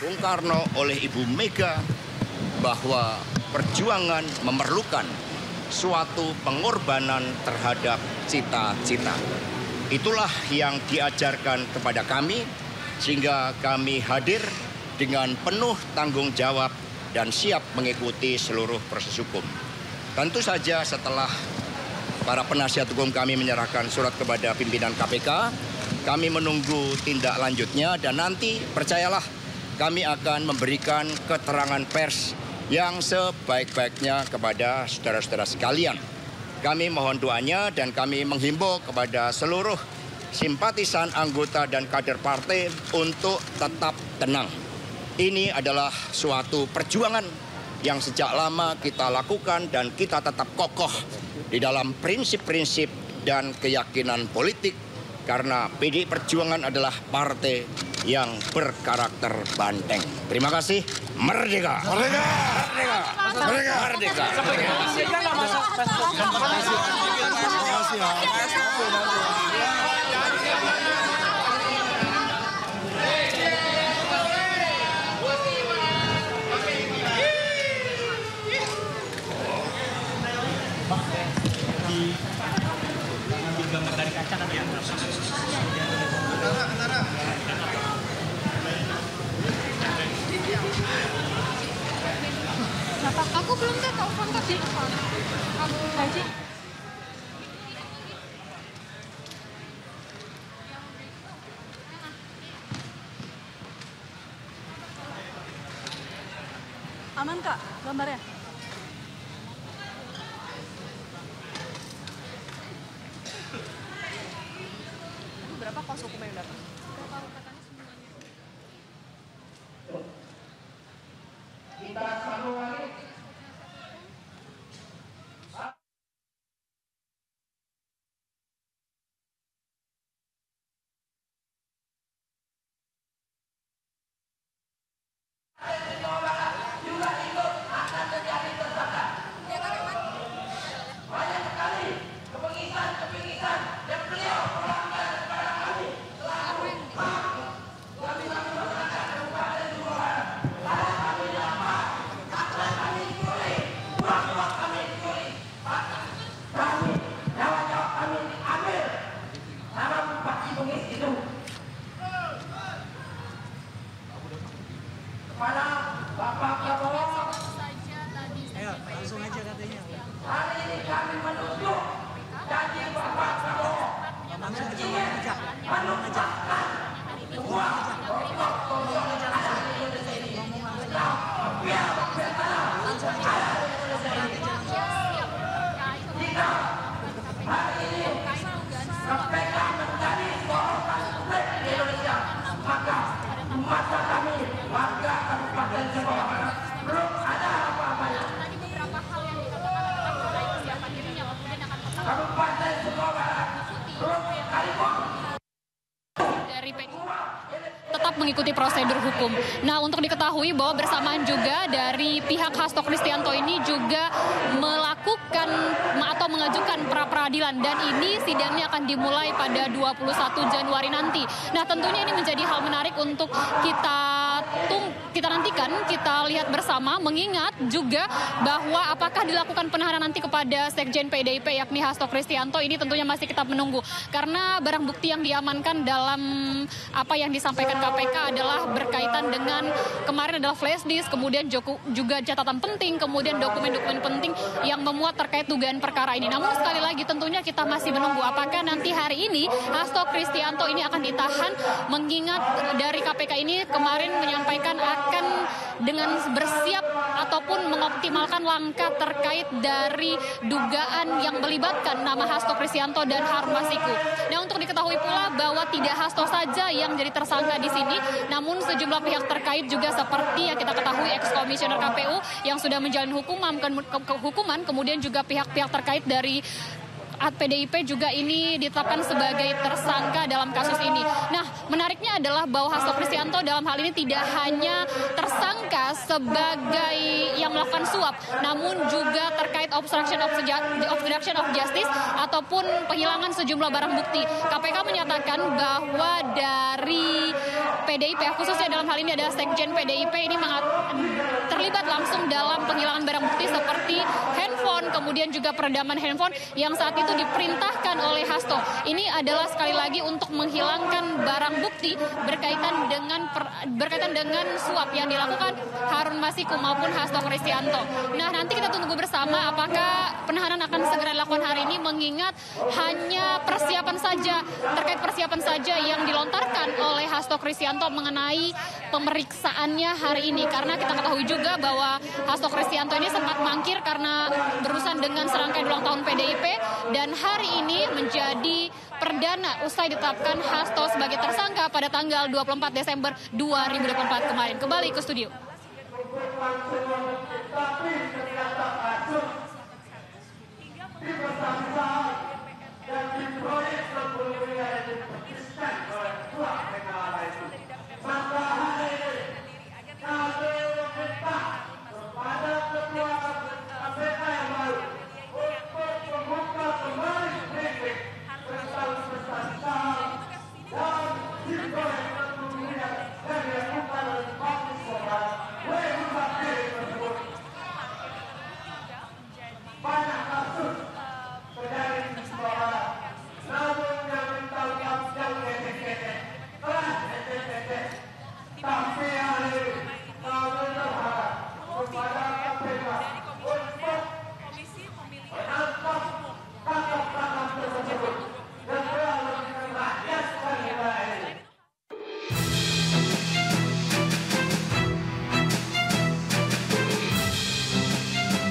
Bung Karno, oleh Ibu Mega, bahwa perjuangan memerlukan suatu pengorbanan terhadap cita-cita. Itulah yang diajarkan kepada kami, sehingga kami hadir dengan penuh tanggung jawab dan siap mengikuti seluruh proses hukum. Tentu saja setelah para penasihat hukum kami menyerahkan surat kepada pimpinan KPK, kami menunggu tindak lanjutnya dan nanti percayalah kami akan memberikan keterangan pers yang sebaik-baiknya kepada saudara-saudara sekalian. Kami mohon doanya dan kami menghimbau kepada seluruh simpatisan, anggota dan kader partai untuk tetap tenang. Ini adalah suatu perjuangan yang sejak lama kita lakukan dan kita tetap kokoh di dalam prinsip-prinsip dan keyakinan politik karena PDI Perjuangan adalah partai yang berkarakter banteng. Terima kasih. Merdeka! Merdeka! Merdeka! Merdeka! Gambar dari kaca kan ya? Aku belum tahu tadi. Gaji. Aman Kak, gambarnya? Berapa kos hukum yang dapat? Kita selalu tetap mengikuti prosedur hukum. Nah, untuk diketahui bahwa bersamaan juga dari pihak Hasto Kristianto ini juga melakukan atau mengajukan pra-peradilan dan ini sidangnya akan dimulai pada 21 Januari nanti. Nah, tentunya ini menjadi hal menarik untuk kita nantikan, kita lihat bersama, mengingat juga bahwa apakah dilakukan penahanan nanti kepada Sekjen PDIP yakni Hasto Kristianto, ini tentunya masih kita menunggu. Karena barang bukti yang diamankan dalam apa yang disampaikan KPK adalah berkaitan dengan kemarin adalah flash disk, kemudian juga catatan penting, kemudian dokumen-dokumen penting yang memuat terkait dugaan perkara ini. Namun sekali lagi tentunya kita masih menunggu apakah nanti hari ini Hasto Kristianto ini akan ditahan, mengingat dari KPK ini kemarin menyampaikan akan dengan bersiap ataupun mengoptimalkan langkah terkait dari dugaan yang melibatkan nama Hasto Kristianto dan Harun Masiku. Nah, untuk diketahui pula bahwa tidak Hasto saja yang jadi tersangka di sini, namun sejumlah pihak terkait juga seperti yang kita ketahui ex-komisioner KPU yang sudah menjalani hukuman, kemudian juga pihak-pihak terkait dari PDIP juga ini ditetapkan sebagai tersangka dalam kasus ini. Nah, menariknya adalah bahwa Hasto Kristianto dalam hal ini tidak hanya tersangka sebagai yang melakukan suap, namun juga terkait obstruction of justice ataupun penghilangan sejumlah barang bukti. KPK menyatakan bahwa dari PDIP, khususnya dalam hal ini adalah Sekjen PDIP ini terlibat langsung dalam penghilangan barang bukti seperti handphone, kemudian juga peredaman handphone yang saat itu diperintahkan oleh Hasto. Ini adalah sekali lagi untuk menghilangkan barang bukti berkaitan dengan suap yang dilakukan Harun Masiku maupun Hasto Kristianto. Nah, nanti kita tunggu bersama apakah penahanan akan segera dilakukan hari ini, mengingat hanya terkait persiapan saja yang dilontarkan oleh Hasto Kristianto mengenai pemeriksaannya hari ini. Karena kita ketahui juga bahwa Hasto Kristianto ini sempat mangkir karena berurusan dengan serangkaian ulang tahun PDIP, dan hari ini menjadi perdana usai ditetapkan Hasto sebagai tersangka pada tanggal 24 Desember 2024 kemarin. Kembali ke studio.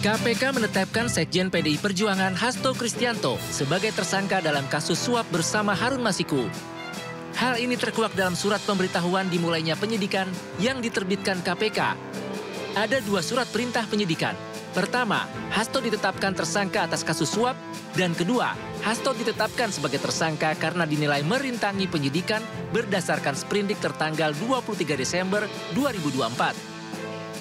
KPK menetapkan Sekjen PDI Perjuangan Hasto Kristianto sebagai tersangka dalam kasus suap bersama Harun Masiku. Hal ini terkuak dalam surat pemberitahuan dimulainya penyidikan yang diterbitkan KPK. Ada 2 surat perintah penyidikan. Pertama, Hasto ditetapkan tersangka atas kasus suap, dan kedua, Hasto ditetapkan sebagai tersangka karena dinilai merintangi penyidikan berdasarkan sprindik tertanggal 23 Desember 2024.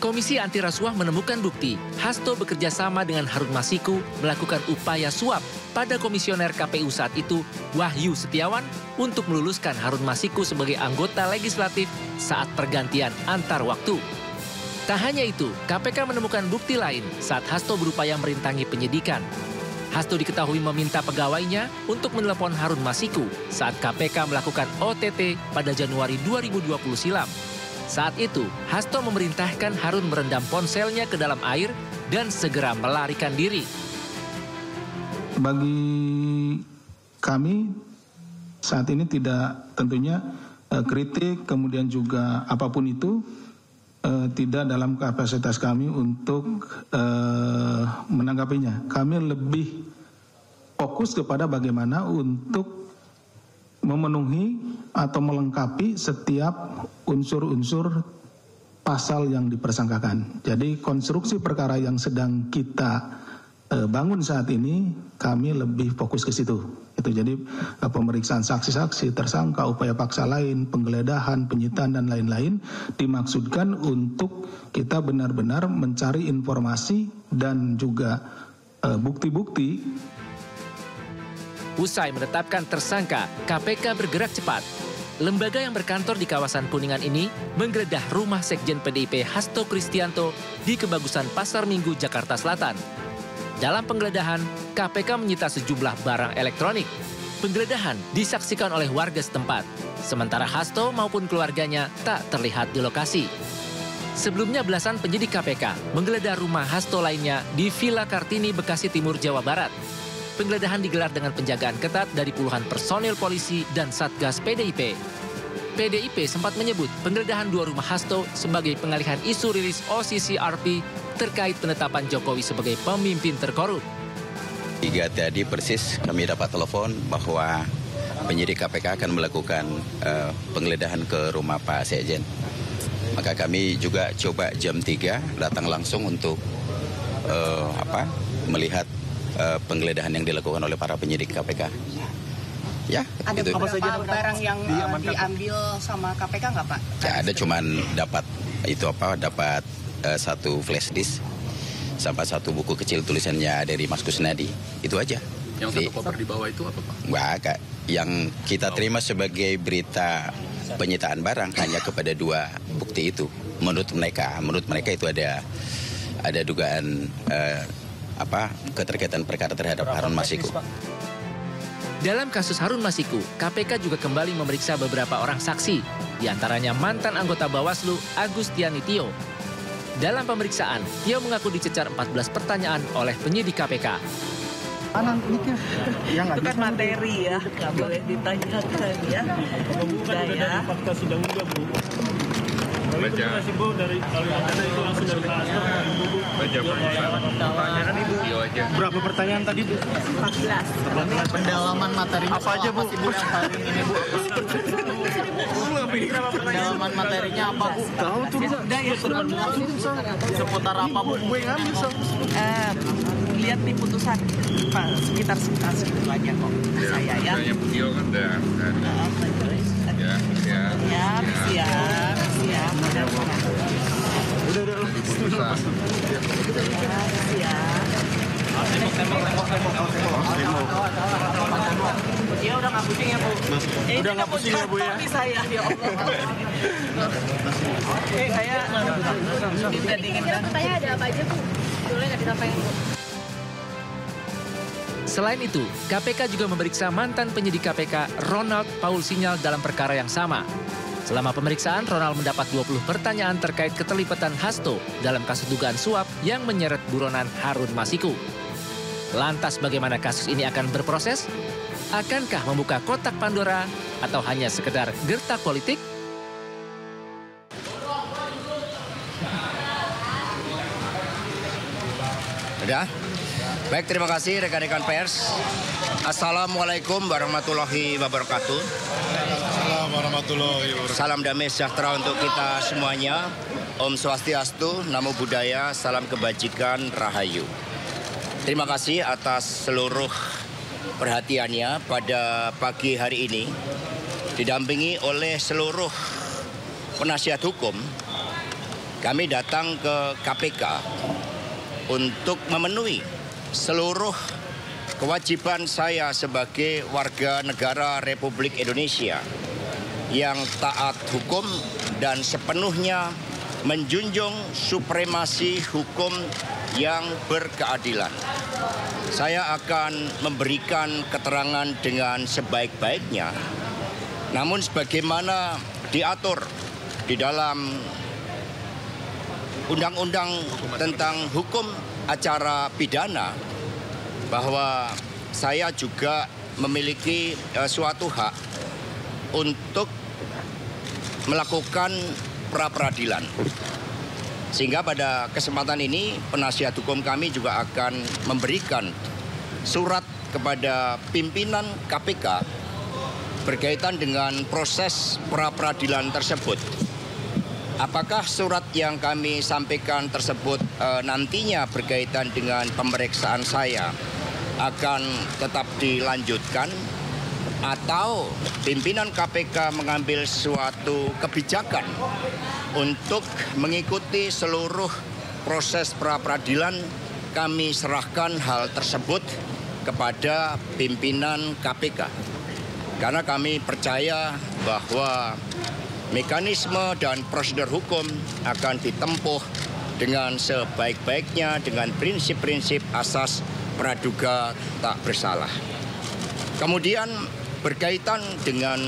Komisi Anti Rasuah menemukan bukti Hasto bekerja sama dengan Harun Masiku melakukan upaya suap pada komisioner KPU saat itu, Wahyu Setiawan, untuk meluluskan Harun Masiku sebagai anggota legislatif saat pergantian antar waktu. Tak hanya itu, KPK menemukan bukti lain saat Hasto berupaya merintangi penyidikan. Hasto diketahui meminta pegawainya untuk menelepon Harun Masiku saat KPK melakukan OTT pada Januari 2020 silam. Saat itu, Hasto memerintahkan Harun merendam ponselnya ke dalam air dan segera melarikan diri. Bagi kami saat ini tidak tentunya kritik, kemudian juga apapun itu tidak dalam kapasitas kami untuk menanggapinya. Kami lebih fokus kepada bagaimana untuk memenuhi atau melengkapi setiap unsur-unsur pasal yang dipersangkakan. Jadi konstruksi perkara yang sedang kita bangun saat ini, kami lebih fokus ke situ. Itu jadi pemeriksaan saksi-saksi, tersangka, upaya paksa lain, penggeledahan, penyitaan dan lain-lain dimaksudkan untuk kita benar-benar mencari informasi dan juga bukti-bukti. Usai menetapkan tersangka, KPK bergerak cepat. Lembaga yang berkantor di kawasan Kuningan ini menggeledah rumah Sekjen PDIP Hasto Kristianto di Kebagusan Pasar Minggu, Jakarta Selatan. Dalam penggeledahan, KPK menyita sejumlah barang elektronik. Penggeledahan disaksikan oleh warga setempat, sementara Hasto maupun keluarganya tak terlihat di lokasi. Sebelumnya belasan penyidik KPK menggeledah rumah Hasto lainnya di Villa Kartini, Bekasi Timur, Jawa Barat. Penggeledahan digelar dengan penjagaan ketat dari puluhan personil polisi dan Satgas PDIP. PDIP sempat menyebut penggeledahan 2 rumah Hasto sebagai pengalihan isu rilis OCCRP terkait penetapan Jokowi sebagai pemimpin terkorup. 3 tadi persis kami dapat telepon bahwa penyidik KPK akan melakukan penggeledahan ke rumah Pak Sekjen. Maka kami juga coba jam 3 datang langsung untuk melihat penggeledahan yang dilakukan oleh para penyidik KPK. Ya, ada gitu. beberapa barang yang diambil sama KPK nggak, Pak? Ya, ada cuman dapat dapat 1 flash disk sampai 1 buku kecil tulisannya dari Mas Kusnadi. Itu aja. Yang 1 koper di bawah itu apa, Pak? Enggak, yang kita terima sebagai berita penyitaan barang hanya kepada 2 bukti itu. Menurut mereka itu ada dugaan keterkaitan perkara terhadap Harun Masiku. Dalam kasus Harun Masiku, KPK juga kembali memeriksa beberapa orang saksi, diantaranya mantan anggota Bawaslu Agustiani Tio. Dalam pemeriksaan, Tio mengaku dicecar 14 pertanyaan oleh penyidik KPK. Itu kan materi ya, nggak boleh ditanyakan ya. Bukan dari fakta sidang juga, Bu. Tapi itu masih, Bu, dari ada itu langsung dari Pak Hasto. Pertanyaan Ibu. Berapa pertanyaan tadi, Bu? 14. Pendalaman materinya apa aja, Bu? Ibu yang paling ini, Bu? Pendalaman materinya apa, Bu? Tahu tuh, Seputar apa, Bu? Lihat di putusan Pak, sekitar segitu aja kok saya ya. Beliau kan udah Siap. Dia udah nggak pusing ya, Bu? Udah nggak pusing ya, Bu ya? Saya, ya Allah. Saya minta dingin. Pertanyaan ada apa aja, Bu? Boleh nggak disampaikan, Bu? Selain itu, KPK juga memeriksa mantan penyidik KPK Ronald Paul Sinyal dalam perkara yang sama. Selama pemeriksaan, Ronald mendapat 20 pertanyaan terkait keterlibatan Hasto dalam kasus dugaan suap yang menyeret buronan Harun Masiku. Lantas bagaimana kasus ini akan berproses? Akankah membuka kotak Pandora atau hanya sekedar gertak politik? Udah? Baik, terima kasih rekan-rekan pers. Assalamualaikum warahmatullahi wabarakatuh. Assalamualaikum warahmatullahi wabarakatuh. Salam damai sejahtera untuk kita semuanya. Om Swastiastu, Namo Buddhaya, salam kebajikan, Rahayu. Terima kasih atas seluruh perhatiannya pada pagi hari ini. Didampingi oleh seluruh penasihat hukum, kami datang ke KPK untuk memenuhi seluruh kewajiban saya sebagai warga negara Republik Indonesia yang taat hukum dan sepenuhnya menjunjung supremasi hukum yang berkeadilan. Saya akan memberikan keterangan dengan sebaik-baiknya, namun sebagaimana diatur di dalam Undang-Undang tentang Hukum Acara Pidana, bahwa saya juga memiliki suatu hak untuk melakukan pra-peradilan. Sehingga pada kesempatan ini penasihat hukum kami juga akan memberikan surat kepada pimpinan KPK berkaitan dengan proses pra-peradilan tersebut. Apakah surat yang kami sampaikan tersebut nantinya berkaitan dengan pemeriksaan saya akan tetap dilanjutkan, atau pimpinan KPK mengambil suatu kebijakan untuk mengikuti seluruh proses pra-peradilan? Kami serahkan hal tersebut kepada pimpinan KPK. Karena kami percaya bahwa mekanisme dan prosedur hukum akan ditempuh dengan sebaik-baiknya dengan prinsip-prinsip asas praduga tak bersalah. Kemudian berkaitan dengan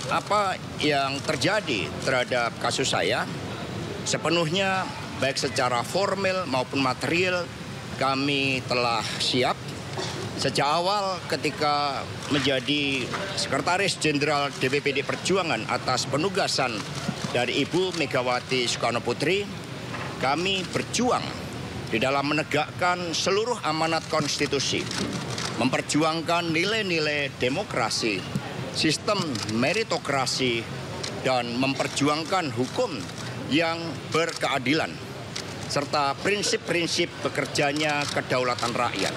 apa yang terjadi terhadap kasus saya, sepenuhnya baik secara formal maupun material kami telah siap. Sejak awal ketika menjadi Sekretaris Jenderal DPPD Perjuangan atas penugasan dari Ibu Megawati Soekarno Putri, kami berjuang di dalam menegakkan seluruh amanat konstitusi, memperjuangkan nilai-nilai demokrasi, sistem meritokrasi, dan memperjuangkan hukum yang berkeadilan, serta prinsip-prinsip bekerjanya kedaulatan rakyat.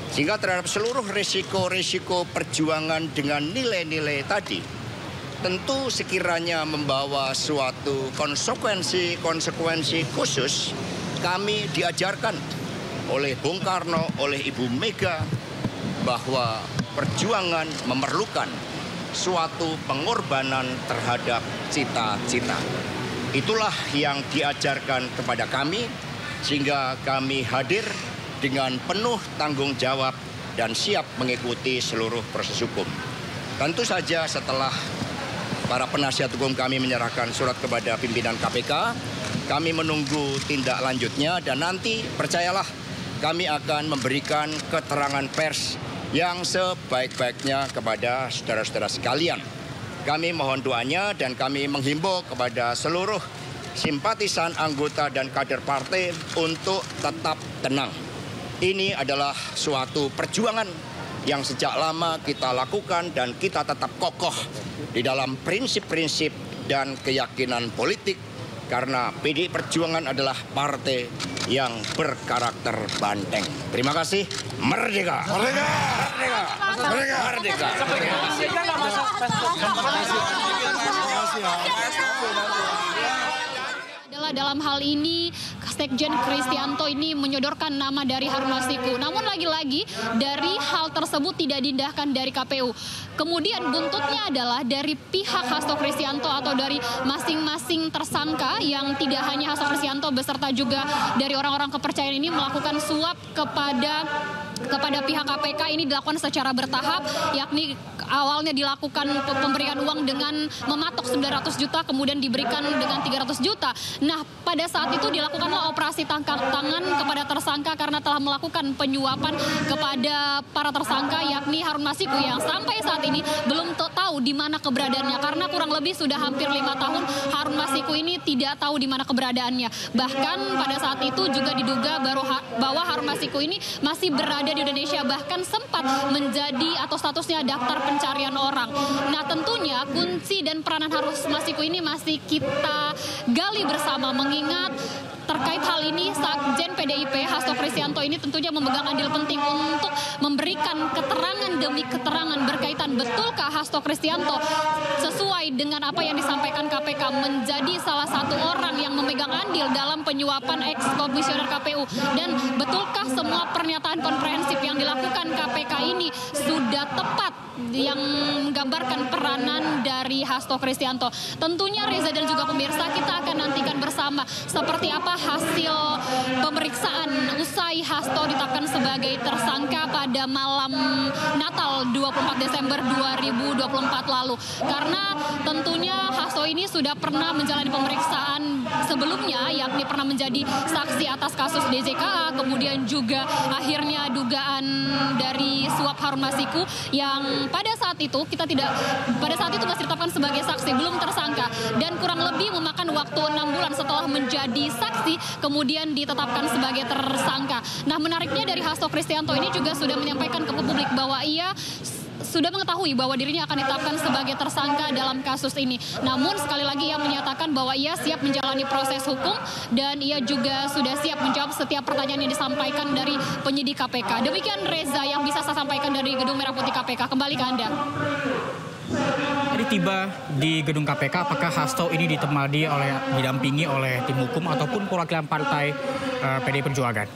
Sehingga terhadap seluruh risiko-risiko perjuangan dengan nilai-nilai tadi, tentu sekiranya membawa suatu konsekuensi khusus, kami diajarkan oleh Bung Karno, oleh Ibu Mega, bahwa perjuangan memerlukan suatu pengorbanan terhadap cita-cita. Itulah yang diajarkan kepada kami, sehingga kami hadir dengan penuh tanggung jawab dan siap mengikuti seluruh proses hukum. Tentu saja setelah para penasihat hukum kami menyerahkan surat kepada pimpinan KPK, kami menunggu tindak lanjutnya dan nanti percayalah kami akan memberikan keterangan pers yang sebaik-baiknya kepada saudara-saudara sekalian. Kami mohon doanya dan kami menghimbau kepada seluruh simpatisan, anggota dan kader partai untuk tetap tenang. Ini adalah suatu perjuangan yang sejak lama kita lakukan dan kita tetap kokoh di dalam prinsip-prinsip dan keyakinan politik karena PDI Perjuangan adalah partai yang berkarakter banteng. Terima kasih. Merdeka! Merdeka! Merdeka! Merdeka! Merdeka! Adalah dalam hal ini Sekjen Kristianto ini menyodorkan nama dari Harun Masiku. Namun lagi-lagi dari hal tersebut tidak diindahkan dari KPU. Kemudian buntutnya adalah dari pihak Hasto Kristianto atau dari masing-masing tersangka yang tidak hanya Hasto Kristianto beserta juga dari orang-orang kepercayaan ini melakukan suap kepada pihak KPK. Ini dilakukan secara bertahap, yakni awalnya dilakukan pemberian uang dengan mematok 900 juta, kemudian diberikan dengan 300 juta. Nah, pada saat itu dilakukanlah operasi tangkap tangan kepada tersangka karena telah melakukan penyuapan kepada para tersangka, yakni Harun Masiku yang sampai saat ini belum tahu di mana keberadaannya karena kurang lebih sudah hampir 5 tahun Harun Masiku ini tidak tahu di mana keberadaannya. Bahkan pada saat itu juga diduga bahwa Harun Masiku ini masih berada di Indonesia, bahkan sempat menjadi atau statusnya daftar pencarian orang. Nah, tentunya kunci dan peranan Harun Masiku ini masih kita gali bersama, mengingat terkait hal ini Sekjen PDIP Hasto Kristianto ini tentunya memegang andil penting untuk memberikan keterangan demi keterangan berkaitan betulkah Hasto Kristianto sesuai dengan apa yang disampaikan KPK menjadi salah satu orang yang memegang andil dalam penyuapan ex-komisioner KPU, dan betulkah semua pernyataan komprehensif yang dilakukan KPK ini sudah tepat yang menggambarkan peranan dari Hasto Kristianto. Tentunya Reza dan juga pemirsa, kita akan nantikan bersama seperti apa hasil pemeriksaan usai Hasto ditetapkan sebagai tersangka pada malam Natal 24 Desember 2024 lalu. Karena tentunya Hasto ini sudah pernah menjalani pemeriksaan sebelumnya, yakni pernah menjadi saksi atas kasus DJKA, kemudian juga akhirnya dugaan dari suap Harun Masiku yang pada saat itu masih ditetapkan sebagai saksi, belum tersangka, dan kurang lebih memakan waktu 6 bulan setelah menjadi saksi kemudian ditetapkan sebagai tersangka. Nah, menariknya dari Hasto Kristianto ini juga sudah menyampaikan ke publik bahwa ia sudah mengetahui bahwa dirinya akan ditetapkan sebagai tersangka dalam kasus ini. Namun sekali lagi ia menyatakan bahwa ia siap menjalani proses hukum dan ia juga sudah siap menjawab setiap pertanyaan yang disampaikan dari penyidik KPK. Demikian Reza yang bisa saya sampaikan dari Gedung Merah Putih KPK. Kembali ke Anda. Jadi tiba di gedung KPK, apakah Hasto ini didampingi oleh tim hukum ataupun perwakilan partai PDI Perjuangan?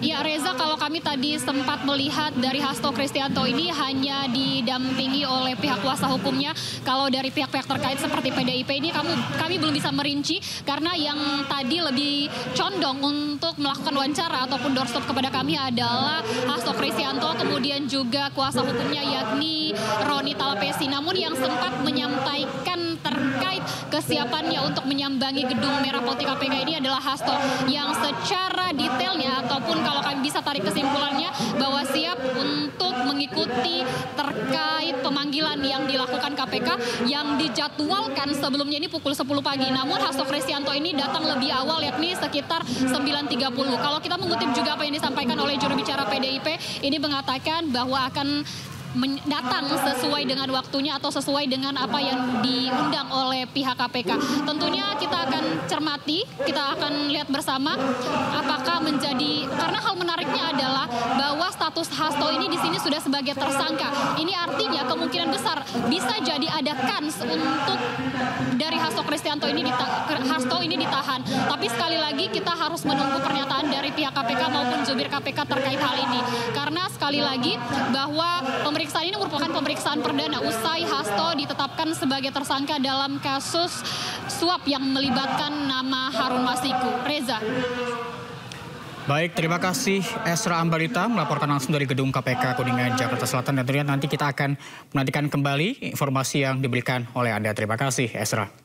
Ya, Reza, kalau kami tadi sempat melihat dari Hasto Kristianto ini hanya didampingi oleh pihak kuasa hukumnya. Kalau dari pihak-pihak terkait seperti PDIP ini kami belum bisa merinci karena yang tadi lebih condong untuk melakukan wawancara ataupun doorstop kepada kami adalah Hasto Kristianto, kemudian juga kuasa hukumnya yakni Roni Talapesi. Namun yang sempat menyampaikan terkait kesiapannya untuk menyambangi Gedung Merah Putih KPK ini adalah Hasto, yang secara detailnya ataupun kalau kami bisa tarik kesimpulannya bahwa siap untuk mengikuti terkait pemanggilan yang dilakukan KPK yang dijadwalkan sebelumnya ini pukul 10 pagi. Namun Hasto Kristianto ini datang lebih awal, yakni sekitar 9.30. Kalau kita mengutip juga apa yang disampaikan oleh juru bicara PDIP, ini mengatakan bahwa akan datang sesuai dengan waktunya atau sesuai dengan apa yang diundang oleh pihak KPK. Tentunya kita akan cermati, kita akan lihat bersama apakah menjadi, karena hal menariknya adalah bahwa status Hasto ini di sini sudah sebagai tersangka. Ini artinya kemungkinan besar bisa jadi ada kans untuk dari Hasto Kristianto ini ditahan. Tapi sekali lagi kita harus menunggu pernyataan dari pihak KPK maupun jubir KPK terkait hal ini. Karena sekali lagi bahwa pemeriksaan ini merupakan pemeriksaan perdana usai Hasto ditetapkan sebagai tersangka dalam kasus suap yang melibatkan nama Harun Masiku. Reza. Baik, terima kasih Esra Ambarita melaporkan langsung dari gedung KPK Kuningan, Jakarta Selatan. Dan tentunya nanti kita akan menantikan kembali informasi yang diberikan oleh Anda. Terima kasih Esra.